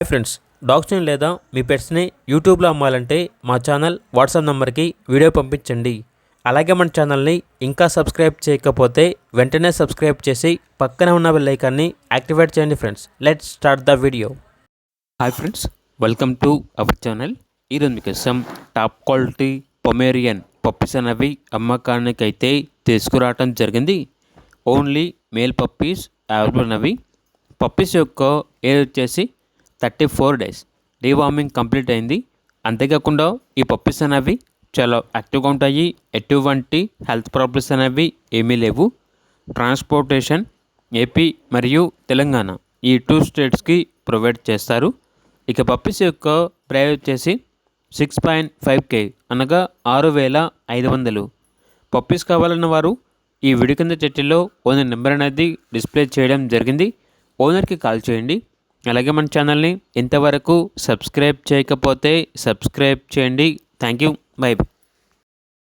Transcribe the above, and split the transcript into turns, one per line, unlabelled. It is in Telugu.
హాయ్ ఫ్రెండ్స్, డాగ్స్ని లేదా మీ పెట్స్ని యూట్యూబ్లో అమ్మాలంటే మా ఛానల్ వాట్సాప్ నెంబర్కి వీడియో పంపించండి. అలాగే మన ఛానల్ని ఇంకా సబ్స్క్రైబ్ చేయకపోతే వెంటనే సబ్స్క్రైబ్ చేసి పక్కనే ఉన్న బెల్ ఐకాన్ని యాక్టివేట్ చేయండి. Friends, let's start the video. Hi friends, welcome to our channel. ఈరోజు మీకోసం టాప్ క్వాలిటీ పొమేరియన్ పప్పీస్ అనేవి అమ్మకానికి అయితే తీసుకురావడం జరిగింది. ఓన్లీ మేల్ పప్పీస్ అవైలబుల్ అనేవి. పప్పీస్ యొక్క ఏజ్ వచ్చేసి 34 డేస్. డీవార్మింగ్ కంప్లీట్ అయింది. అంతేకాకుండా ఈ పప్పీస్ అనేవి చాలా యాక్టివ్గా ఉంటాయి. ఎటువంటి హెల్త్ ప్రాబ్లమ్స్ అనేవి ఏమీ లేవు. ట్రాన్స్పోర్టేషన్ ఏపీ మరియు తెలంగాణ ఈ 2 స్టేట్స్కి ప్రొవైడ్ చేస్తారు. ఇక పప్పీస్ యొక్క ప్రైస్ వచ్చేసి 6.5K అనగా 6,500. పప్పీస్ కావాలన్న వారు ఈ వీడియో కింద చర్చలో ఓనర్ నెంబర్ అనేది డిస్ప్లే చేయడం జరిగింది. ఓనర్కి కాల్ చేయండి. అలాగే మన ఛానల్ని ఇంతవరకు సబ్స్క్రైబ్ చేయకపోతే సబ్స్క్రైబ్ చేయండి. Thank you. By by.